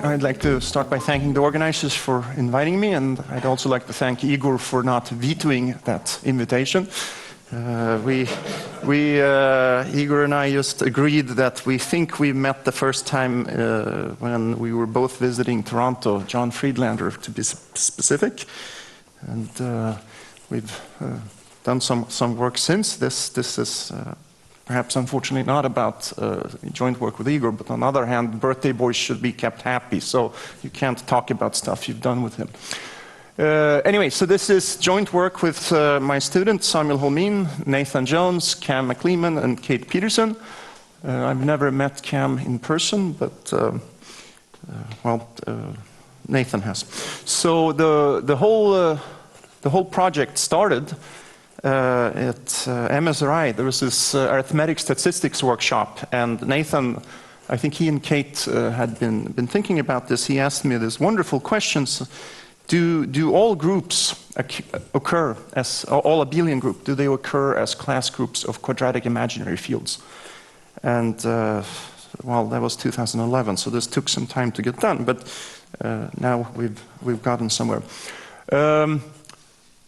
I'd like to start by thanking the organizers for inviting me, and I'd also like to thank Igor for not vetoing that invitation. Igor and I just agreed that we think we met the first time when we were both visiting Toronto, John Friedlander to be specific, and we've done some work since. This is perhaps unfortunately not about joint work with Igor, but on the other hand, birthday boys should be kept happy, so you can't talk about stuff you've done with him. Anyway, so this is joint work with my students, Samuel Holmin, Nathan Jones, Cam McLeeman, and Kate Peterson. I've never met Cam in person, but Nathan has. So the whole project started at MSRI. There was this arithmetic statistics workshop, and Nathan, I think he and Kate had been thinking about this. He asked me this wonderful questions. Do all groups occur as, all abelian group, do they occur as class groups of quadratic imaginary fields? And well, that was 2011, so this took some time to get done, but now we've gotten somewhere.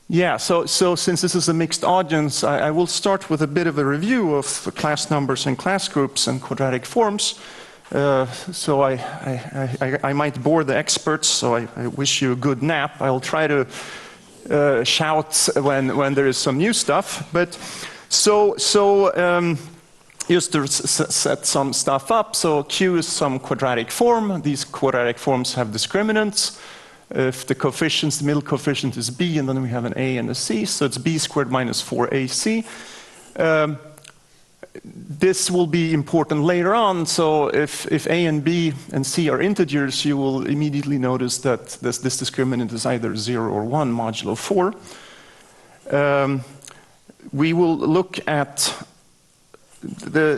Yeah, so since this is a mixed audience, I will start with a bit of a review of class numbers and class groups and quadratic forms. So I might bore the experts, so I wish you a good nap. I'll try to shout when there is some new stuff. But just to set some stuff up, so Q is some quadratic form. These quadratic forms have discriminants. If the coefficients, the middle coefficient is b, and then we have an a and a c, so it's b squared minus 4ac. This will be important later on, so if a and b and c are integers, you will immediately notice that this discriminant is either 0 or 1 modulo 4. We will look at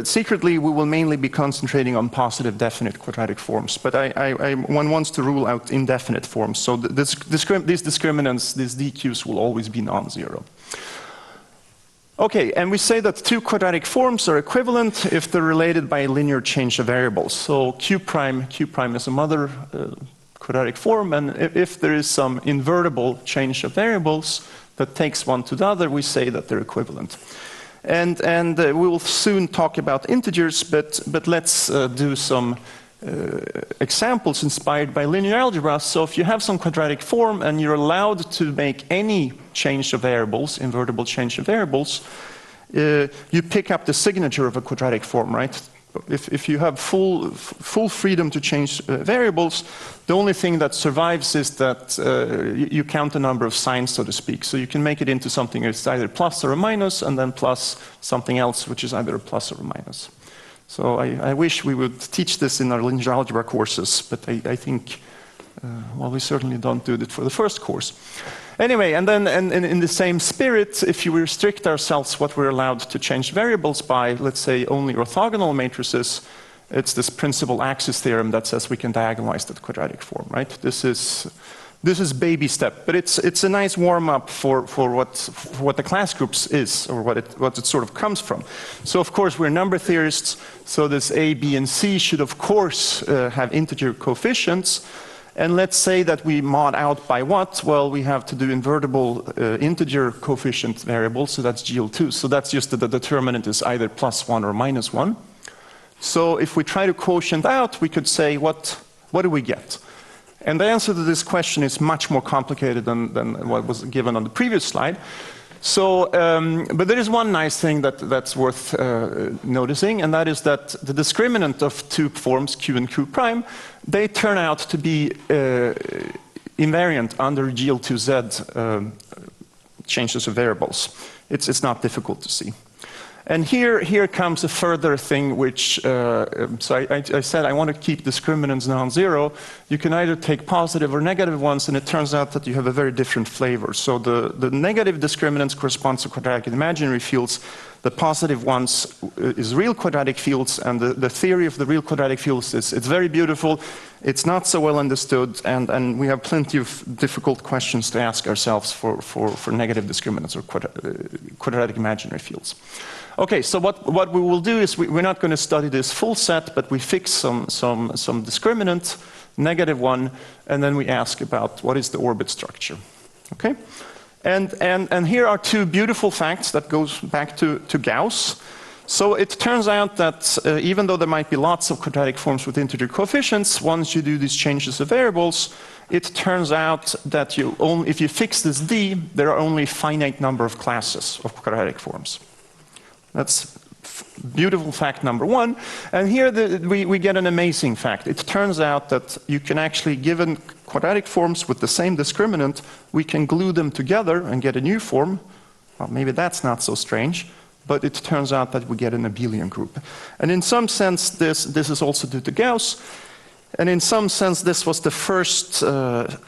secretly, we will mainly be concentrating on positive definite quadratic forms, but one wants to rule out indefinite forms. So these discriminants, these DQs, will always be non-zero. Okay, and we say that two quadratic forms are equivalent if they're related by a linear change of variables. So Q prime is a mother quadratic form, and if there is some invertible change of variables that takes one to the other, we say that they're equivalent. And we will soon talk about integers, but let's do some examples inspired by linear algebra. So if you have some quadratic form and you're allowed to make any change of variables, invertible change of variables, you pick up the signature of a quadratic form, right? If you have full freedom to change variables, the only thing that survives is that you count the number of signs, so to speak. So you can make it into something that's either plus or a minus, and then plus something else, which is either a plus or a minus. So I wish we would teach this in our linear algebra courses, but I think, well, we certainly don't do it for the first course. Anyway, and then in the same spirit, if you restrict ourselves what we're allowed to change variables by, let's say, only orthogonal matrices, it's this principal axis theorem that says we can diagonalize that quadratic form, right? This is baby step, but it's a nice warm-up for what the class groups is, or what it sort of comes from. So of course we're number theorists, so this A, B, and C should of course have integer coefficients. And let's say that we mod out by what? Well, we have to do invertible integer coefficient variables, so that's GL2. So that's just that the determinant is either +1 or -1. So if we try to quotient out, we could say, what do we get? And the answer to this question is much more complicated than what was given on the previous slide. So, but there is one nice thing that's worth noticing, and that is that the discriminant of two forms, Q and Q prime, they turn out to be invariant under GL2Z changes of variables. It's not difficult to see. And here comes a further thing which, so I said I want to keep discriminants non-zero. You can either take positive or negative ones, and it turns out that you have a very different flavor. So the negative discriminants correspond to quadratic imaginary fields. The positive ones is real quadratic fields, and the theory of the real quadratic fields is it's very beautiful. It's not so well understood, and we have plenty of difficult questions to ask ourselves for negative discriminants or quadratic imaginary fields. Okay, so what we will do is we're not going to study this full set, but we fix some discriminant, negative one, and then we ask about what is the orbit structure. Okay? And here are two beautiful facts that goes back to Gauss. So it turns out that even though there might be lots of quadratic forms with integer coefficients, once you do these changes of variables, it turns out that if you fix this d, there are only a finite number of classes of quadratic forms. That's beautiful fact number one. And here we get an amazing fact. It turns out that you can actually, given quadratic forms with the same discriminant, we can glue them together and get a new form. Well, maybe that's not so strange, but it turns out that we get an abelian group. And in some sense, this is also due to Gauss. And in some sense, this was the first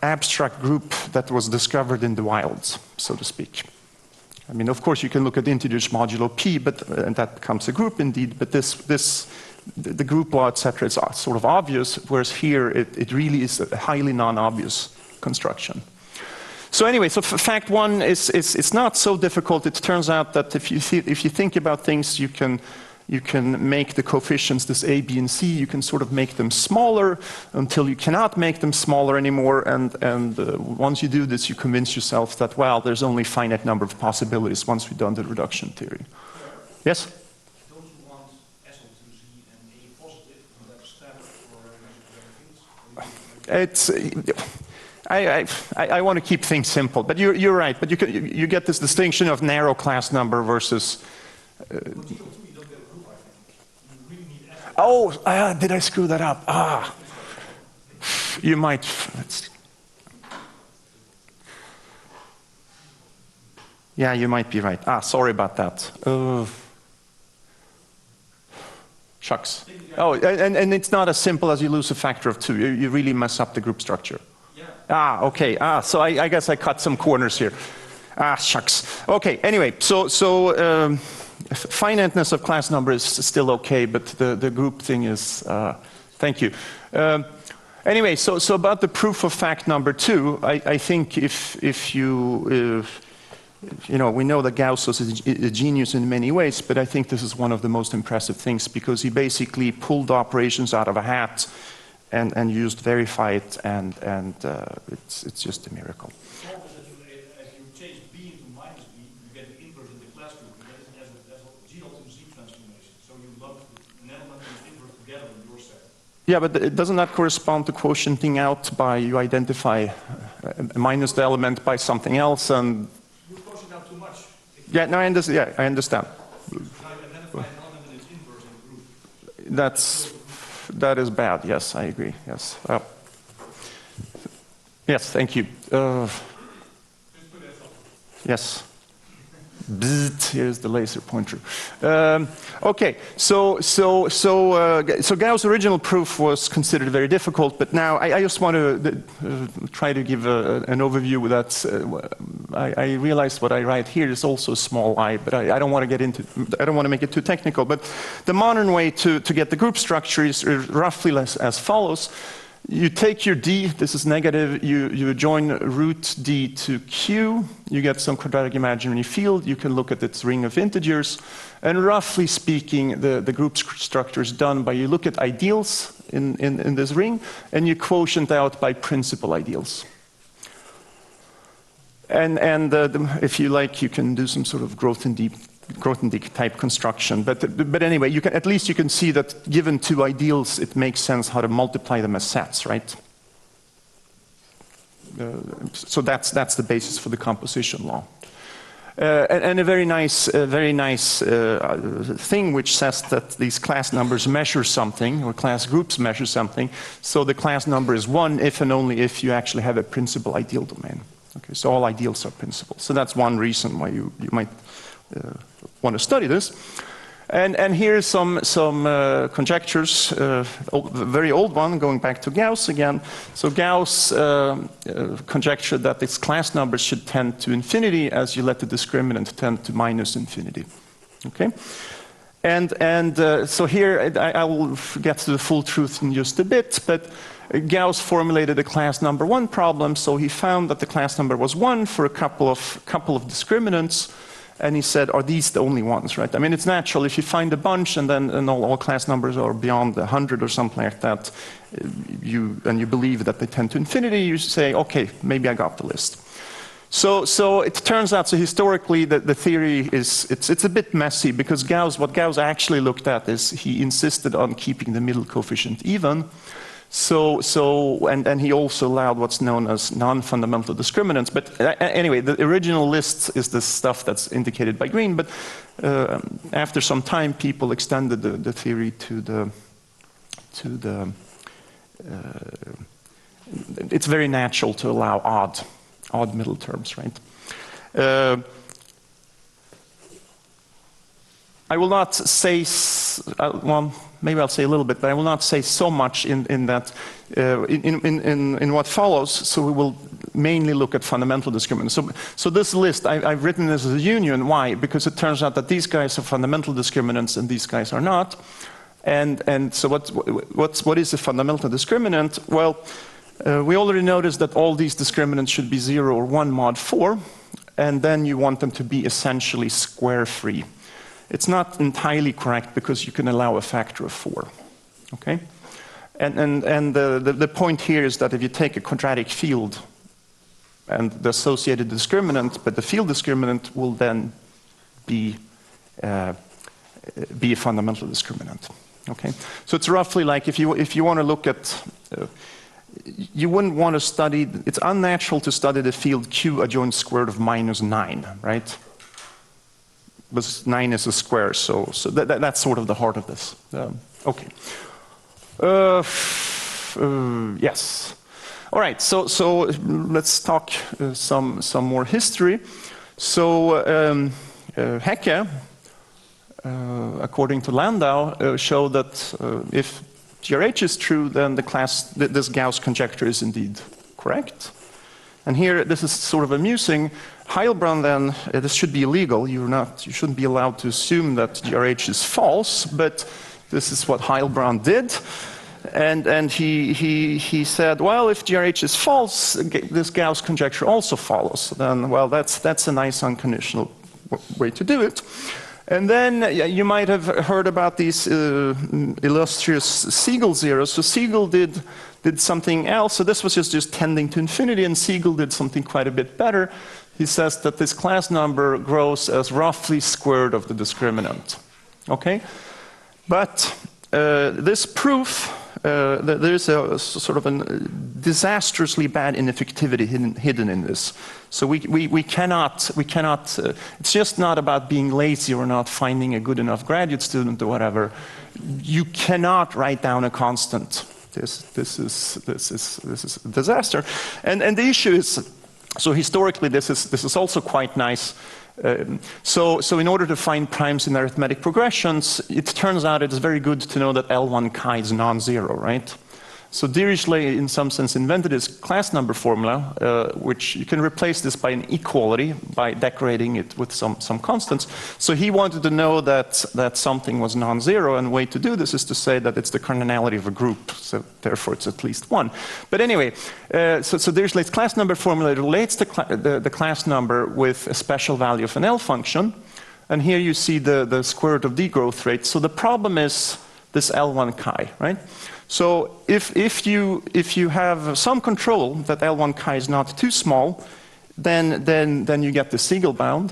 abstract group that was discovered in the wilds, so to speak. I mean, of course, you can look at integers modulo p, and that becomes a group indeed, but the group law, etc., is sort of obvious, whereas here it really is a highly non-obvious construction. So anyway, so fact one is not so difficult. It turns out that if you think about things, you can make the coefficients, this a, b, and c, you can sort of make them smaller until you cannot make them smaller anymore, and once you do this, you convince yourself that, well, there's only a finite number of possibilities once we've done the reduction theory. Yes? Don't you want SL to Z and A positive, and that's standard for I want to keep things simple, but you're right, but you get this distinction of narrow class number versus... Oh, did I screw that up? You might. Yeah, you might be right. Sorry about that. Shucks. Oh, and it's not as simple as you lose a factor of 2. You really mess up the group structure. Yeah. Okay. So I guess I cut some corners here. Shucks. Okay. Anyway, so finiteness of class number is still okay, but the group thing is, thank you. Anyway, so about the proof of fact number 2, I think if you know, we know that Gauss was a genius in many ways, but I think this is one of the most impressive things because he basically pulled operations out of a hat and used verify it, and it's just a miracle. Yeah, but doesn't that correspond to quotienting out by you identify minus the element by something else and... You quotient out too much. Yeah, no, I understand. You identify an element and its inverse in the group. That is bad, yes, I agree, yes. Yes, thank you. Yes. Bzzzt, here's the laser pointer. Okay, so Gauss' original proof was considered very difficult, but now I just want to try to give an overview that I realized what I write here is also small I, but I don't want to get into, I don't want to make it too technical, but the modern way to get the group structure is roughly as follows. You take your d, this is negative, you join root d to q, you get some quadratic imaginary field, you can look at its ring of integers, and roughly speaking, the group structure is done by you look at ideals in this ring, and you quotient out by principal ideals. And if you like, you can do some sort of Grothendieck type construction, but anyway, you can at least you can see that given two ideals, it makes sense how to multiply them as sets, right? So that's the basis for the composition law, and a very nice thing which says that these class numbers measure something, or class groups measure something. So the class number is 1 if and only if you actually have a principal ideal domain. Okay, so all ideals are principal. So that's one reason why you might want to study this. And here's some conjectures, very old one, going back to Gauss again. So Gauss conjectured that its class numbers should tend to infinity as you let the discriminant tend to minus infinity. Okay? And so here I will get to the full truth in just a bit, but Gauss formulated a class number 1 problem, so he found that the class number was 1 for a couple of discriminants. And he said, are these the only ones, right? I mean, it's natural. If you find a bunch and then all class numbers are beyond 100 or something like that, you believe that they tend to infinity, you say, okay, maybe I got the list. So it turns out, so historically, the theory is, it's a bit messy, because what Gauss actually looked at is he insisted on keeping the middle coefficient even. And he also allowed what's known as non-fundamental discriminants. But anyway, the original list is the stuff that's indicated by green. But after some time, people extended the theory to the it's very natural to allow odd middle terms, right? I will not say, well, maybe I'll say a little bit, but I will not say so much in that, in what follows, so we will mainly look at fundamental discriminants. So this list, I've written this as a union. Why? Because it turns out that these guys are fundamental discriminants and these guys are not. And so what is a fundamental discriminant? Well, we already noticed that all these discriminants should be 0 or 1 mod 4, and then you want them to be essentially square-free. It's not entirely correct because you can allow a factor of 4, okay? And the point here is that if you take a quadratic field and the associated discriminant, but the field discriminant will then be a fundamental discriminant, okay? So it's roughly like if you want to look at, you wouldn't want to study, it's unnatural to study the field Q adjoint square root of -9, right? Because 9 is a square, so that's sort of the heart of this. Okay. Yes. All right. So let's talk some more history. So Hecke, according to Landau, showed that if GRH is true, then this Gauss conjecture is indeed correct. And here, this is sort of amusing. Heilbronn then, this should be illegal. You shouldn't be allowed to assume that GRH is false, but this is what Heilbronn did. And he said, well, if GRH is false, this Gauss conjecture also follows. Then, well, that's a nice unconditional way to do it. And then you might have heard about these illustrious Siegel zeros. So Siegel did something else. So this was just tending to infinity, and Siegel did something quite a bit better. He says that this class number grows as roughly square root of the discriminant. Okay? But this proof, there is a sort of a disastrously bad ineffectivity hidden in this. So we cannot, it's just not about being lazy or not finding a good enough graduate student or whatever. You cannot write down a constant. This is a disaster. And the issue is, so historically this is also quite nice. So in order to find primes in arithmetic progressions, it turns out it's very good to know that L1 chi is non-zero, right? So Dirichlet, in some sense, invented his class number formula, which you can replace this by an equality by decorating it with some constants. So he wanted to know that something was non-zero, and the way to do this is to say that it's the cardinality of a group, so therefore it's at least 1. But anyway, so Dirichlet's class number formula relates the class number with a special value of an L function, and here you see the square root of d growth rate. So the problem is this L1 chi, right? So if you have some control that L1 chi is not too small, then you get the Siegel bound.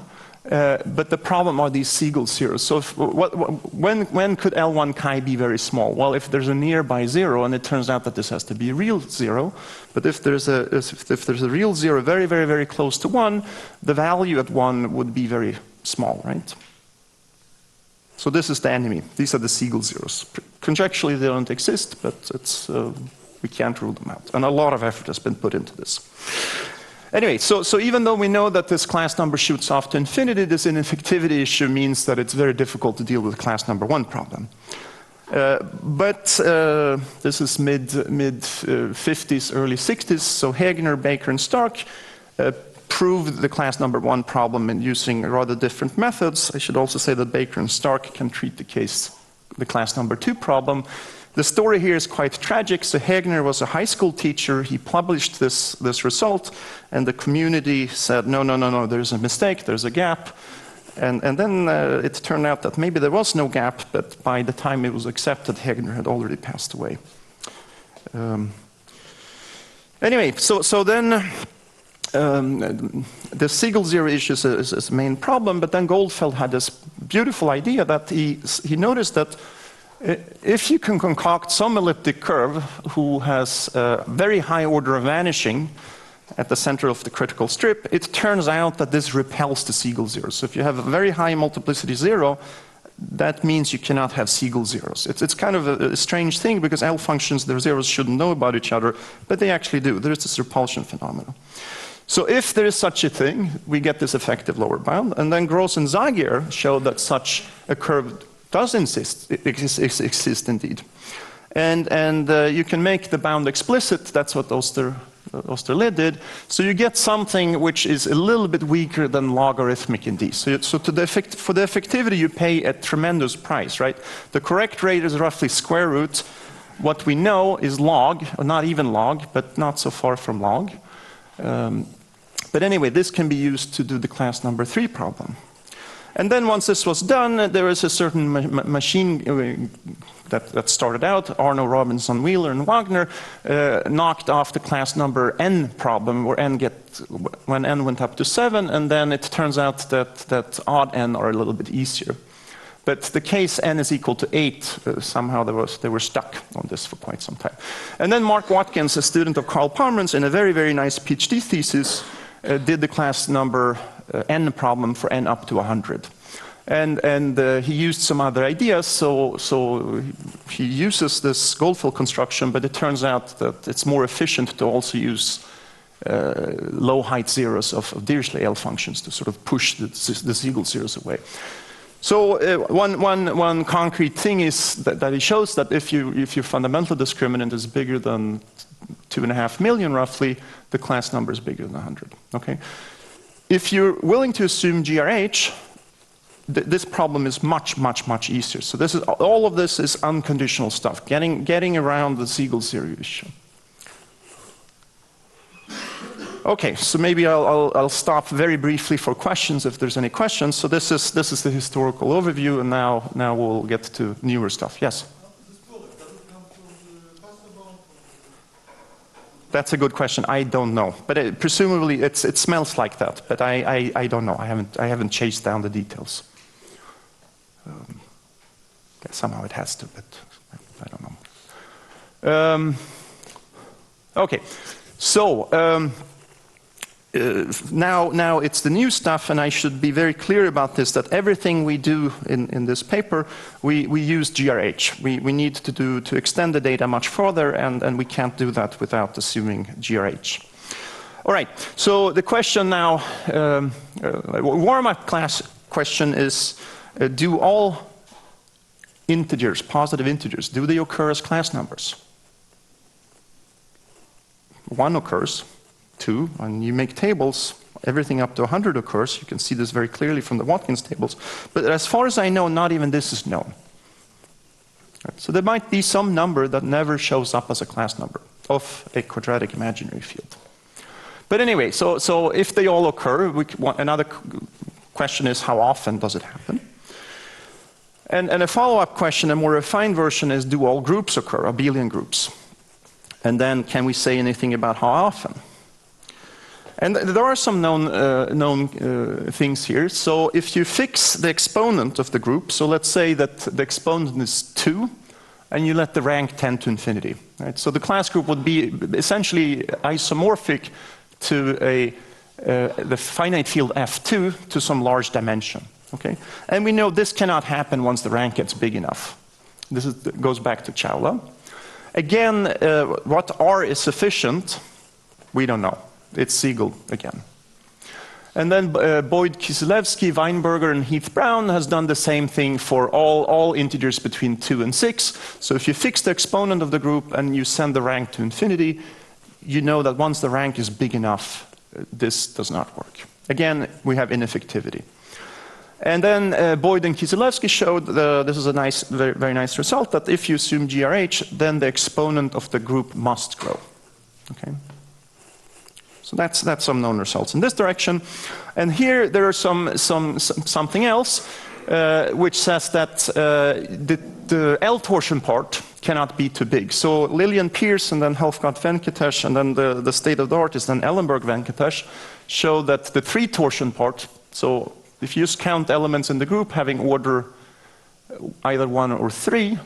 But the problem are these Siegel zeros. So when could L1 chi be very small? Well, if there's a nearby 0, and it turns out that this has to be a real 0. But if there's a real 0 very, very, very close to 1, the value at 1 would be very small, right? So this is the enemy. These are the Siegel zeros. Conjecturally, they don't exist, but we can't rule them out. And a lot of effort has been put into this. Anyway, so even though we know that this class number shoots off to infinity, this ineffectivity issue means that it's very difficult to deal with class number 1 problem. But this is mid 50s, early 60s, so Heegner, Baker, and Stark proved the class number 1 problem in using rather different methods. I should also say that Baker and Stark can treat the class number 2 problem. The story here is quite tragic. So Heegner was a high school teacher. He published this result, and the community said, no, there's a mistake, there's a gap. And then it turned out that maybe there was no gap, but by the time it was accepted, Heegner had already passed away. Anyway, so then the Siegel zero issue is the main problem, but then Goldfeld had this beautiful idea that he noticed that if you can concoct some elliptic curve who has a very high order of vanishing at the center of the critical strip, it turns out that this repels the Siegel zero. So if you have a very high multiplicity zero, that means you cannot have Siegel zeros. It's kind of a strange thing because L functions, their zeros shouldn't know about each other, but they actually do. There's this repulsion phenomenon. So if there is such a thing, we get this effective lower bound, and then Gross and Zagier showed that such a curve does exist indeed. And you can make the bound explicit. That's what Osterle did. So you get something which is a little bit weaker than logarithmic in D. So for the effectivity, you pay a tremendous price, right? The correct rate is roughly square root. What we know is log, or not even log, but not so far from log. But anyway, this can be used to do the class number 3 problem. And then once this was done, there was a certain machine that started out, Arno, Robinson, Wheeler, and Wagner, knocked off the class number n problem, where when n went up to 7, and then it turns out that odd n are a little bit easier. But the case n is equal to 8, somehow they were stuck on this for quite some time. And then Mark Watkins, a student of Carl Palmer's, in a very, very nice PhD thesis, did the class number n problem for n up to 100. And he used some other ideas, so he uses this Goldfeld construction, but it turns out that it's more efficient to also use low height zeros of Dirichlet L functions to sort of push the Siegel zeros away. So one concrete thing is that he shows that if your fundamental discriminant is bigger than 2.5 million roughly, the class number is bigger than 100. Okay? If you're willing to assume GRH, this problem is much, much, much easier. So all of this is unconditional stuff, getting around the Siegel zero issue. Okay, so maybe I'll stop very briefly for questions if there's any questions. So this is the historical overview, and now we'll get to newer stuff. Yes? That's a good question. I don't know, but presumably it smells like that. But I don't know. I haven't chased down the details. Somehow it has to, but I don't know. Okay, so now it's the new stuff, and I should be very clear about this, that everything we do in this paper, we use GRH. We need to extend the data much further, and we can't do that without assuming GRH. All right, so the question now, warm-up class question is, do all integers, positive integers, do they occur as class numbers? 1 occurs. 2, and you make tables, everything up to 100 occurs. You can see this very clearly from the Watkins tables. But as far as I know, not even this is known. Right. So there might be some number that never shows up as a class number of a quadratic imaginary field. But anyway, so if they all occur, another question is how often does it happen? And a follow-up question, a more refined version, is do all groups occur, abelian groups? And then can we say anything about how often? And there are some known things here. So if you fix the exponent of the group, so let's say that the exponent is 2, and you let the rank tend to infinity. Right? So the class group would be essentially isomorphic to the finite field F2 to some large dimension. Okay? And we know this cannot happen once the rank gets big enough. This goes back to Chawla. Again, what R is sufficient, we don't know. it's Siegel again. And then Boyd, Kieselewski, Weinberger, and Heath Brown has done the same thing for all integers between 2 and 6. So if you fix the exponent of the group and you send the rank to infinity, you know that once the rank is big enough, this does not work. Again, we have ineffectivity. And then Boyd and Kieselewski showed, this is a nice, very nice result, that if you assume GRH, then the exponent of the group must grow. Okay? So that's some known results in this direction. And here there are something else, which says that the L torsion part cannot be too big. So Lillian Pierce and then Helfgott Venkatesh and then the state of the art is then Ellenberg Venkatesh show that the 3 torsion part, so if you just count elements in the group having order either 1 or 3,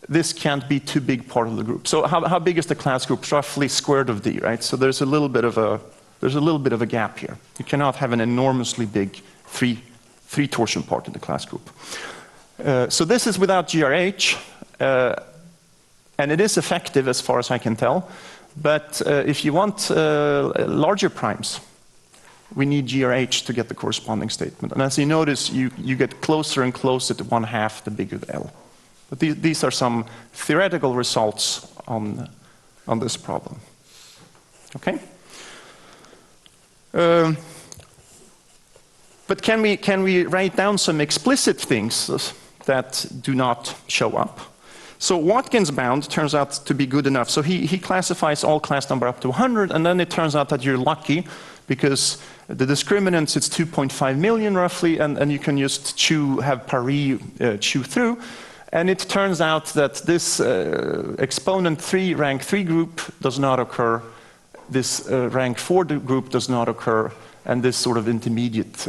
this can't be too big part of the group. So how big is the class group? It's roughly squared of D, right? So there's a little bit of a gap here. You cannot have an enormously big 3 torsion part in the class group. So this is without GRH, and it is effective as far as I can tell. But if you want larger primes, we need GRH to get the corresponding statement. And as you notice, you get closer and closer to 1/2 the bigger the L. But these are some theoretical results on this problem. Okay? But can we write down some explicit things that do not show up? So Watkins bound turns out to be good enough. So he classifies all class number up to 100, and then it turns out that you're lucky because the discriminants, it's 2.5 million roughly, and you can just have Paris chew through. And it turns out that this exponent 3, rank 3 group does not occur, this rank 4 group does not occur, and this sort of intermediate,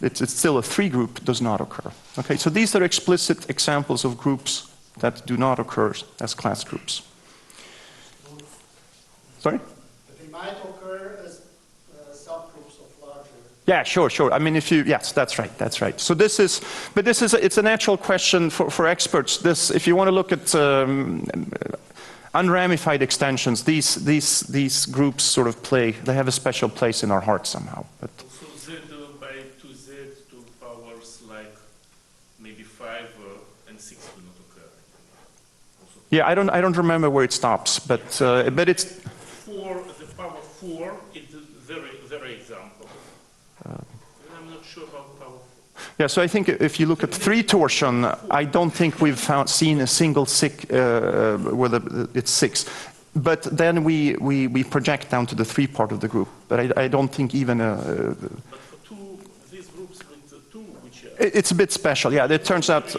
it's still a 3 group, does not occur. Okay, so these are explicit examples of groups that do not occur as class groups. Sorry? But they might occur as subgroups of larger. Yeah, sure. I mean, yes, that's right. So it's a natural question for experts. If you want to look at unramified extensions, these groups sort of they have a special place in our heart somehow. But so Z by 2Z to powers like maybe 5 and 6 will not occur. Also, yeah, I don't remember where it stops, but it's 4, the power 4 is very example. I'm not sure about power 4. Yeah, so I think if you look at 3 torsion, I don't think we've seen a single whether it's 6. But then we project down to the 3 part of the group. But I don't think even But for these groups with 2, which are it's a bit special. Yeah, it turns out.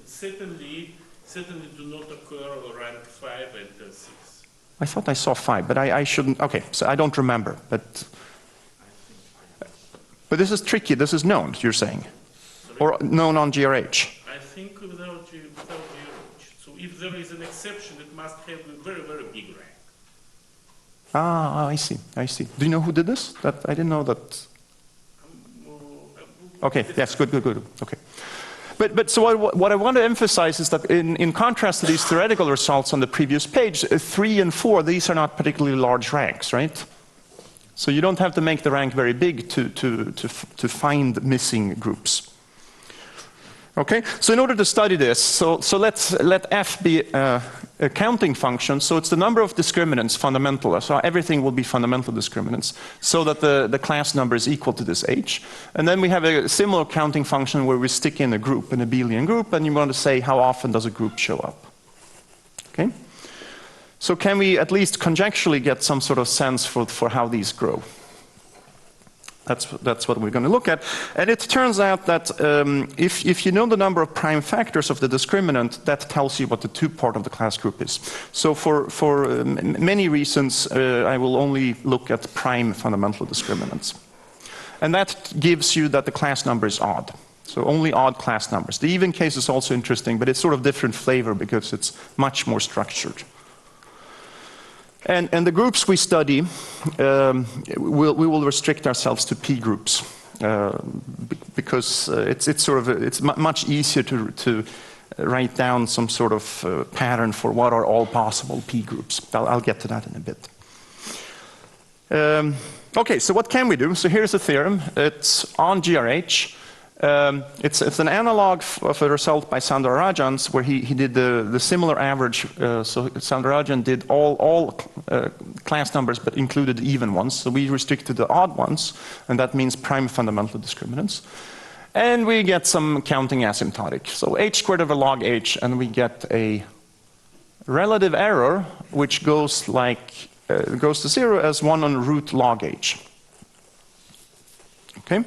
Certainly do not occur rank 5 and 6. I thought I saw 5, but I shouldn't. Okay, so I don't remember. But this is tricky. This is known, you're saying, or known on GRH. I think without GRH. So if there is an exception, it must have a very big rank. Ah, I see. Do you know who did this? That I didn't know that. Okay. Yes. Good. Okay. But so what I want to emphasize is that in contrast to these theoretical results on the previous page, 3 and 4, these are not particularly large ranks, right? So you don't have to make the rank very big to find missing groups. Okay, so in order to study this, so let f be a counting function. So it's the number of discriminants, fundamental. So everything will be fundamental discriminants, so that the class number is equal to this h. And then we have a similar counting function where we stick in a group, an abelian group, and you want to say how often does a group show up. Okay. So can we at least conjecturally get some sort of sense for how these grow? That's what we're going to look at. And it turns out that if you know the number of prime factors of the discriminant, that tells you what the 2 part of the class group is. So for many reasons, I will only look at prime fundamental discriminants. And that gives you that the class number is odd. So only odd class numbers. The even case is also interesting, but it's sort of different flavor because it's much more structured. And the groups we study, we will restrict ourselves to P groups because it's much easier to write down some sort of pattern for what are all possible P groups. I'll get to that in a bit. Okay, so what can we do? So here's a theorem. It's on GRH. It's an analog of a result by Soundararajan where he did the similar average. So Soundararajan did all class numbers but included even ones. So we restricted the odd ones, and that means prime fundamental discriminants. And we get some counting asymptotic. So h squared over log h, and we get a relative error which goes like goes to 0 as 1 on root log h. Okay?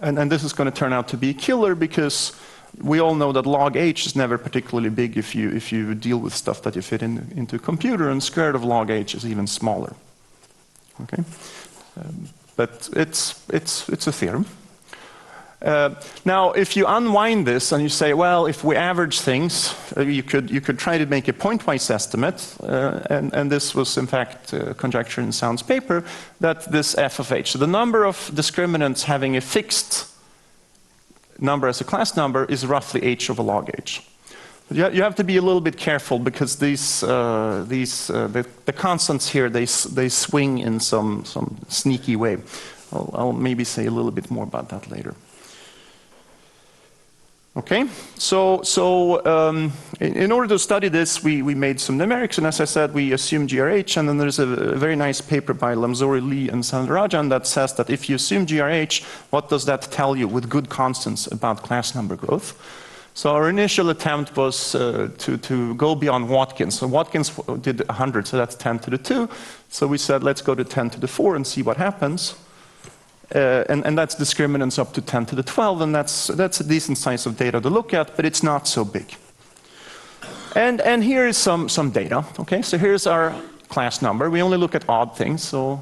And this is going to turn out to be a killer because we all know that log h is never particularly big if you deal with stuff that you fit into a computer, and square root of log h is even smaller. Okay? But it's a theorem. Now, if you unwind this and you say, well, if we average things, you could try to make a pointwise estimate, and this was in fact conjecture in Sound's paper, that this f of h, so the number of discriminants having a fixed number as a class number is roughly h over log h. But you have to be a little bit careful because the constants here, they swing in some sneaky way. I'll maybe say a little bit more about that later. Okay, so in order to study this, we made some numerics, and as I said, we assume GRH, and then there's a very nice paper by Lamzori, Lee, and Soundararajan that says that if you assume GRH, what does that tell you with good constants about class number growth? So our initial attempt was to go beyond Watkins. So Watkins did 100, so that's 10 to the 2. So we said, let's go to 10 to the 4 and see what happens. And that's discriminants up to 10 to the 12, and that's a decent size of data to look at, but it's not so big. And here is some data. Okay, so here's our class number. We only look at odd things, so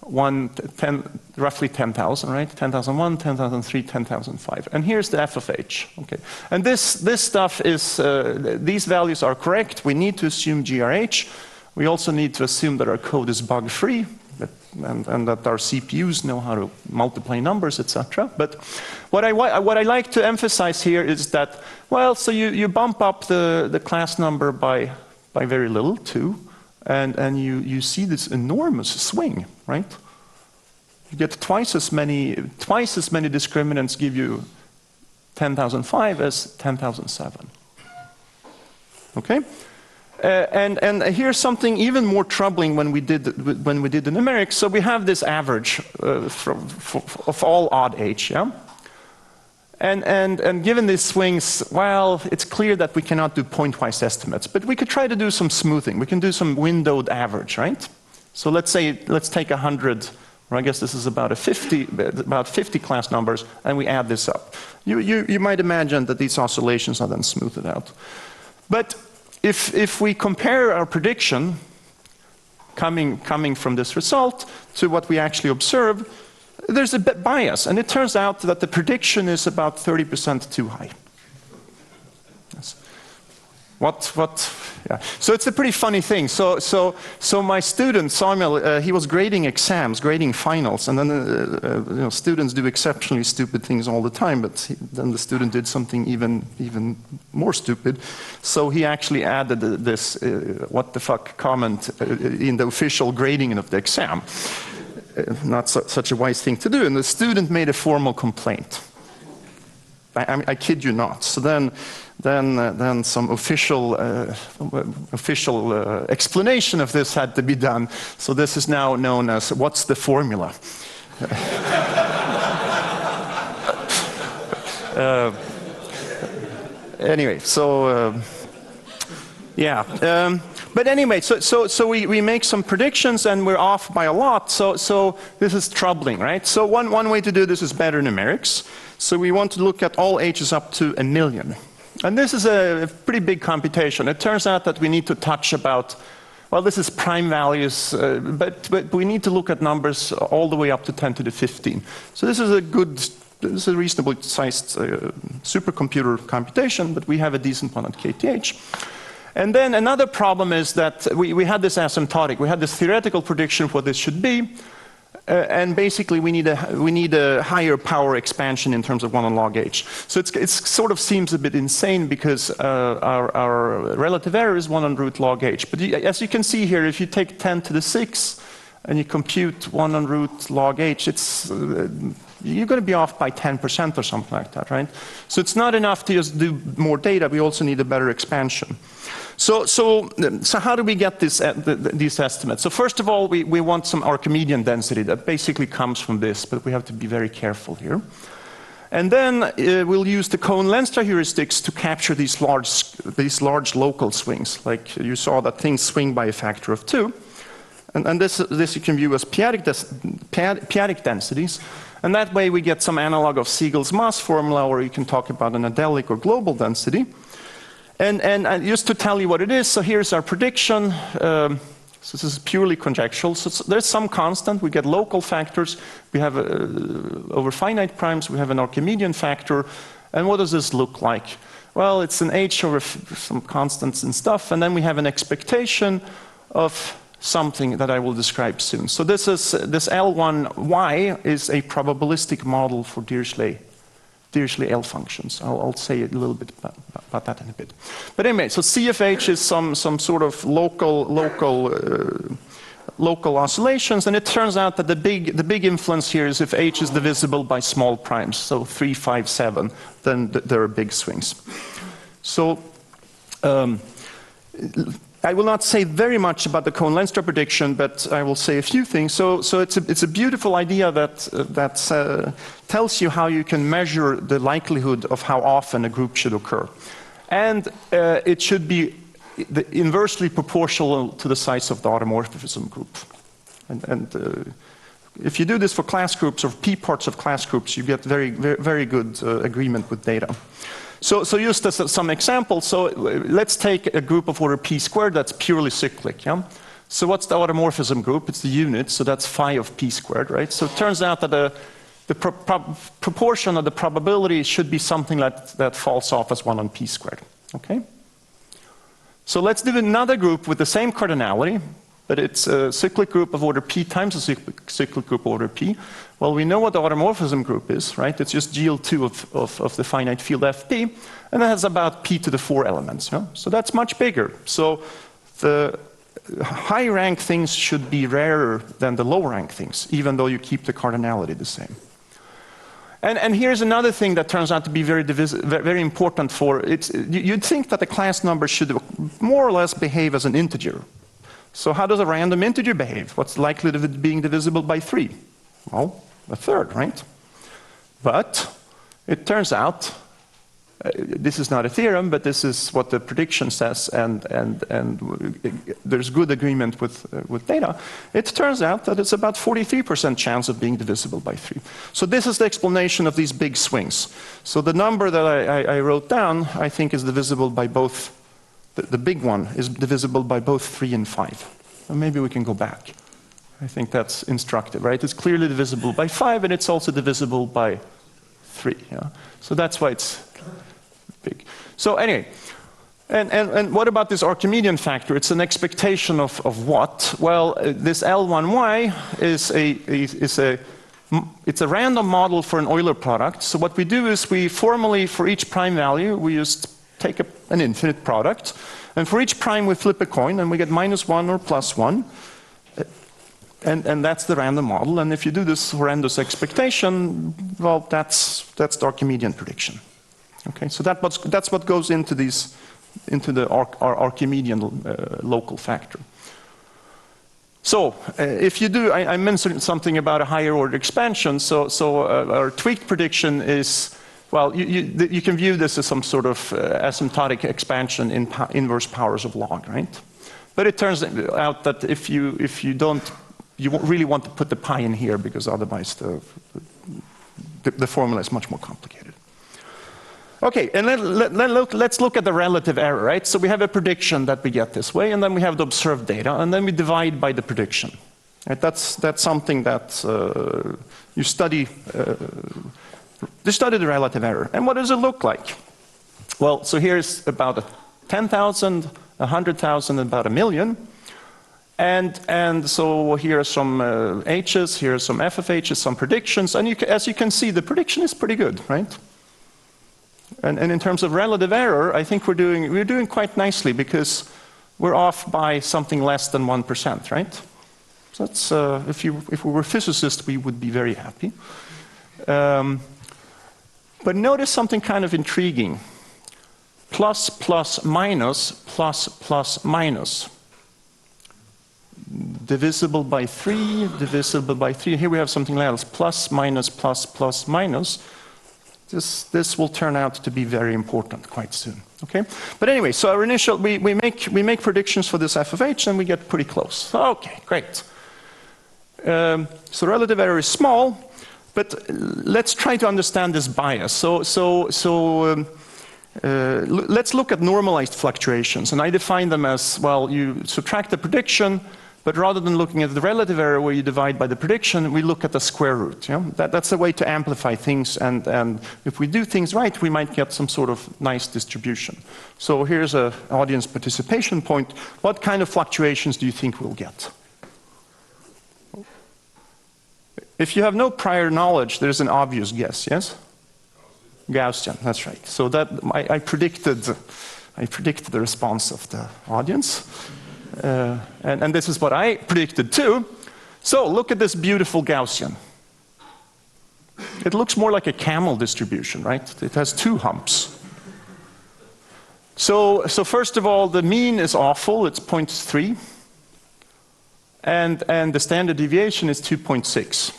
roughly 10,000, right? 10,001, 10,003, 10,005. And here's the f of h. Okay, and this stuff is these values are correct. We need to assume GRH. We also need to assume that our code is bug-free. And that our CPUs know how to multiply numbers, etc. But what I like to emphasize here is that, well, so you bump up the class number by very little, 2, and you see this enormous swing, right? You get twice as many discriminants give you 10,005 as 10,007. Okay? And here's something even more troubling when we did the numerics. So we have this average of all odd h, yeah. And given these swings, well, it's clear that we cannot do pointwise estimates, but we could try to do some smoothing. We can do some windowed average, right? So let's take 100, or I guess this is about 50 class numbers, and we add this up. You might imagine that these oscillations are then smoothed out, but if we compare our prediction coming from this result to what we actually observe, there's a bit bias, and it turns out that the prediction is about 30% too high. Yes. Yeah. So it's a pretty funny thing. So my student Samuel, he was grading exams, grading finals, and then students do exceptionally stupid things all the time. But then the student did something even more stupid. So he actually added this "what the fuck" comment in the official grading of the exam. Not such a wise thing to do. And the student made a formal complaint. I kid you not. So then some official explanation of this had to be done. So this is now known as "what's the formula?" Anyway, so yeah. But anyway, so we make some predictions and we're off by a lot. So this is troubling, right? So one way to do this is better numerics. So we want to look at all h's up to 1 million. And this is a pretty big computation. It turns out that we need to touch about, well, this is prime values, but we need to look at numbers all the way up to 10 to the 15. So this is a reasonably sized supercomputer computation, but we have a decent one at KTH. And then another problem is that we had this asymptotic. We had this theoretical prediction of what this should be. And basically, we need a higher power expansion in terms of 1 on log h. So it sort of seems a bit insane because our relative error is 1 on root log h. But as you can see here, if you take 10 to the 6 and you compute 1 on root log h, it's, you're going to be off by 10% or something like that, right? So it's not enough to just do more data, we also need a better expansion. So how do we get this, these estimates? So first of all, we want some Archimedean density that basically comes from this, but we have to be very careful here. And then we'll use the Cohen-Lenstra heuristics to capture these large local swings. Like you saw that things swing by a factor of 2. And this you can view as p-adic densities. And that way we get some analog of Siegel's mass formula, where you can talk about an adelic or global density. And just to tell you what it is, so here's our prediction. So this is purely conjectural. So there's some constant. We get local factors. We have over finite primes. We have an Archimedean factor. And what does this look like? Well, it's an h over some constants and stuff. And then we have an expectation of something that I will describe soon. So this L1y is a probabilistic model for Dirichlet L functions. I'll say a little bit about that in a bit. But anyway, so CFH is some sort of local oscillations, and it turns out that the big influence here is if H is divisible by small primes, so 3, 5, 7, then there are big swings. So I will not say very much about the Cohen-Lenstra prediction, but I will say a few things. So it's a beautiful idea that tells you how you can measure the likelihood of how often a group should occur. And it should be inversely proportional to the size of the automorphism group. And if you do this for class groups or p-parts of class groups, you get very good agreement with data. So just as some examples, so let's take a group of order p squared that's purely cyclic. Yeah? So what's the automorphism group? It's the unit, so that's phi of p squared, right? So it turns out that the proportion of the probability should be something that falls off as 1 on p squared. Okay? So let's do another group with the same cardinality, but it's a cyclic group of order p times a cyclic group of order p. Well, we know what the automorphism group is, right? It's just GL2 of the finite field Fp, and it has about p to the 4 elements. Yeah? So that's much bigger. So the high rank things should be rarer than the low rank things, even though you keep the cardinality the same. And here's another thing that turns out to be very important for it. You'd think that the class number should more or less behave as an integer. So how does a random integer behave? What's the likelihood of it being divisible by 3? Well, a third, right? But it turns out, this is not a theorem, but this is what the prediction says, and there's good agreement with data. It turns out that it's about 43% chance of being divisible by 3. So this is the explanation of these big swings. So the number that I wrote down, I think, is divisible by both. The big one is divisible by both 3 and 5. Or maybe we can go back. I think that's instructive, right? It's clearly divisible by 5, and it's also divisible by 3. Yeah? So that's why it's big. So anyway, and what about this Archimedean factor? It's an expectation of what? Well, this L1y it's a random model for an Euler product. So what we do is we formally, for each prime value, we just take an infinite product, and for each prime we flip a coin, and we get -1 or +1. And that's the random model. And if you do this horrendous expectation, well, that's the Archimedean prediction. Okay, so that's what goes into the Archimedean local factor. So if you do, I mentioned something about a higher order expansion. So our tweaked prediction is, well, you can view this as some sort of asymptotic expansion in inverse powers of log, right? But it turns out that if you don't, you really want to put the pi in here, because otherwise the formula is much more complicated. Okay, and let's look at the relative error, right? So we have a prediction that we get this way, and then we have the observed data, and then we divide by the prediction. Right? That's something that you study. You study the relative error. And what does it look like? Well, so here's about 10,000, 100,000, about 1 million. And so here are some H's, here are some F of H's, some predictions, and as you can see, the prediction is pretty good, right? And in terms of relative error, I think we're doing quite nicely, because we're off by something less than 1%, right? So that's, if we were physicists, we would be very happy. But notice something kind of intriguing. Plus, plus, minus, plus, plus, minus. Divisible by 3, divisible by 3. Here we have something else. Plus, minus, plus, plus, minus. This will turn out to be very important quite soon. Okay? But anyway, so our initial, we make predictions for this f of h, and we get pretty close. Okay, great. So relative error is small, but let's try to understand this bias. Let's look at normalized fluctuations, and I define them as, well, you subtract the prediction, but rather than looking at the relative error where you divide by the prediction, we look at the square root. Yeah? That's a way to amplify things, and if we do things right, we might get some sort of nice distribution. So here's an audience participation point. What kind of fluctuations do you think we'll get? If you have no prior knowledge, there's an obvious guess, yes? Gaussian, that's right. So that I predicted the response of the audience. And this is what I predicted too. So look at this beautiful Gaussian. It looks more like a camel distribution, right? It has 2 humps. So first of all, the mean is awful, it's 0.3. And the standard deviation is 2.6.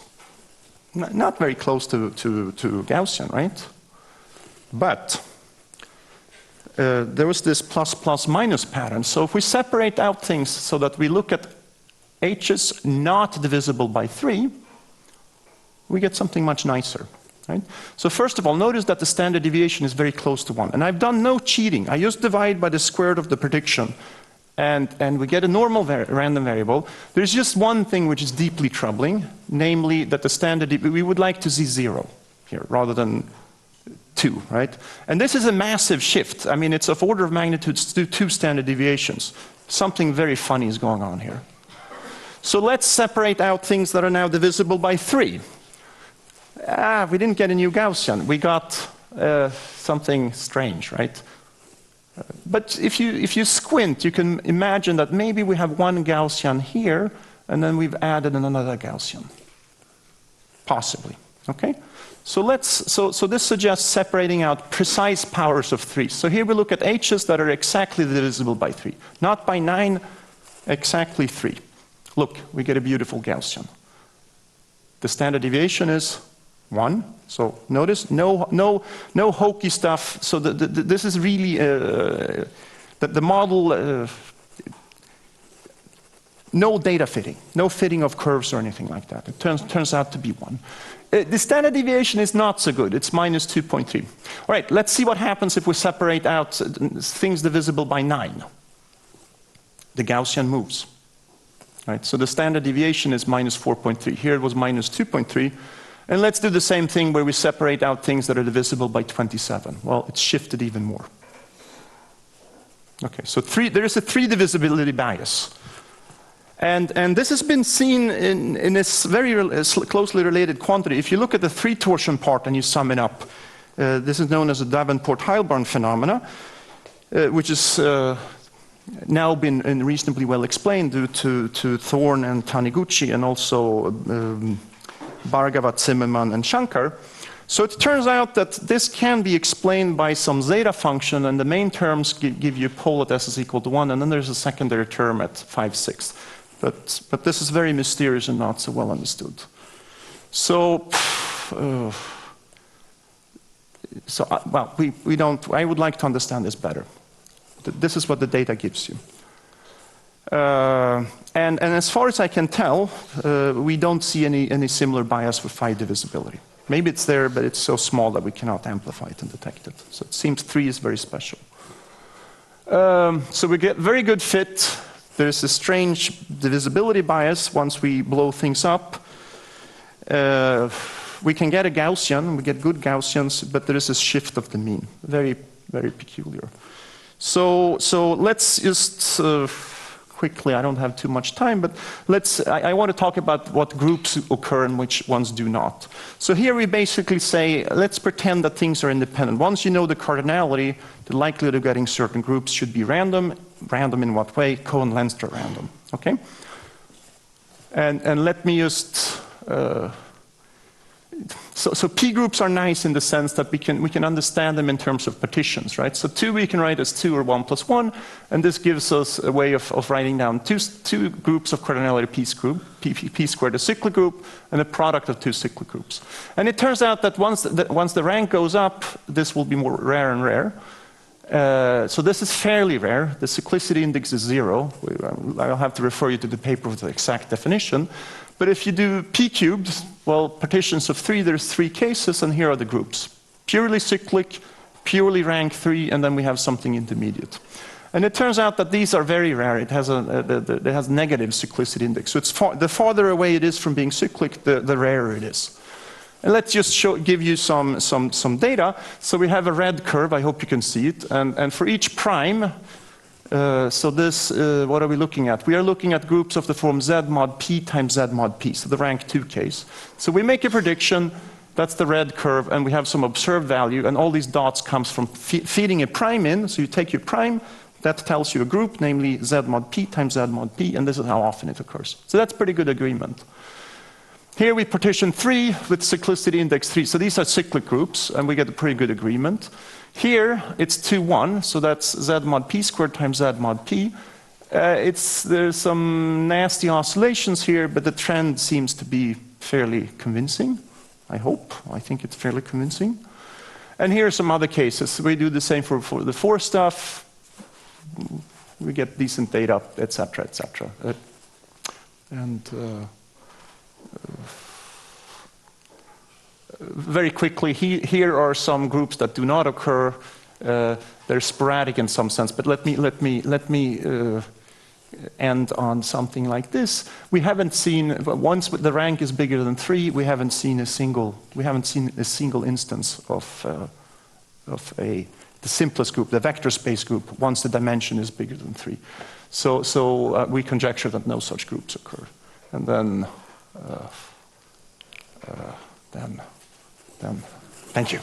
Not very close to Gaussian, right? But there was this plus, plus, minus pattern. So if we separate out things so that we look at h's not divisible by 3, we get something much nicer. Right? So first of all, notice that the standard deviation is very close to 1. And I've done no cheating. I just divide by the square root of the prediction. And we get a normal random variable. There's just one thing which is deeply troubling, namely that the standard, we would like to see 0 here rather than 2, right? And this is a massive shift. I mean, it's of order of magnitude 2 standard deviations. Something very funny is going on here. So let's separate out things that are now divisible by 3. We didn't get a new Gaussian. We got something strange, right? But if you squint, you can imagine that maybe we have one Gaussian here, and then we've added another Gaussian. Possibly, okay? So this suggests separating out precise powers of 3. So here we look at h's that are exactly divisible by 3. Not by 9, exactly 3. Look, we get a beautiful Gaussian. The standard deviation is 1. So notice, no hokey stuff. So this is really, the model, no data fitting, no fitting of curves or anything like that. It turns out to be 1. The standard deviation is not so good. It's minus 2.3. All right, let's see what happens if we separate out things divisible by 9. The Gaussian moves. Right, so the standard deviation is minus 4.3. Here it was minus 2.3. And let's do the same thing where we separate out things that are divisible by 27. Well, it's shifted even more. Okay, so there is a 3 divisibility bias. And this has been seen in this very closely related quantity. If you look at the 3 torsion part and you sum it up, this is known as the Davenport-Heilbronn phenomena, which is now been reasonably well explained due to Thorne and Taniguchi and also Bhargava, Zimmerman, and Shankar. So it turns out that this can be explained by some zeta function, and the main terms give you a pole at s is equal to 1, and then there's a secondary term at 5/6. But this is very mysterious and not so well understood. So, well, we don't. I would like to understand this better. This is what the data gives you. And as far as I can tell, we don't see any similar bias for phi divisibility. Maybe it's there, but it's so small that we cannot amplify it and detect it. So it seems 3 is very special. So we get very good fit. There's a strange divisibility bias once we blow things up. We can get a Gaussian, we get good Gaussians, but there is a shift of the mean. Very, very peculiar. So let's just quickly, I don't have too much time, but I want to talk about what groups occur and which ones do not. So here we basically say, let's pretend that things are independent. Once you know the cardinality, the likelihood of getting certain groups should be random. Random in what way? Cohen-Lenstra random, okay? And let me just, so P groups are nice in the sense that we can understand them in terms of partitions, right? So 2 we can write as 2 or 1 plus 1, and this gives us a way of writing down two groups of cardinality P squared, a cyclic group, and a product of 2 cyclic groups. And it turns out that once the rank goes up, this will be more rare and rare. So this is fairly rare. The cyclicity index is 0. I'll have to refer you to the paper with the exact definition. But if you do P cubed, well, partitions of 3, there's 3 cases, and here are the groups. Purely cyclic, purely rank 3, and then we have something intermediate. And it turns out that these are very rare. It has negative cyclicity index. So it's the farther away it is from being cyclic, the rarer it is. And let's just give you some data. So we have a red curve. I hope you can see it. And for each prime, so this, what are we looking at? We are looking at groups of the form Z mod P times Z mod P, so the rank 2 case. So we make a prediction, that's the red curve, and we have some observed value, and all these dots comes from feeding a prime in. So you take your prime, that tells you a group, namely Z mod P times Z mod P, and this is how often it occurs. So that's pretty good agreement. Here we partition 3 with cyclicity index 3. So these are cyclic groups, and we get a pretty good agreement. Here, it's 2, 1, so that's Z mod P squared times Z mod P. There's some nasty oscillations here, but the trend seems to be fairly convincing, I hope. I think it's fairly convincing. And here are some other cases. We do the same for the 4 stuff. We get decent data, etc., etc. Very quickly, here are some groups that do not occur. They're sporadic in some sense, but let me end on something like this. We haven't seen, once the rank is bigger than 3, we haven't seen a single instance of the simplest group, the vector space group, once the dimension is bigger than 3. So we conjecture that no such groups occur. And then thank you.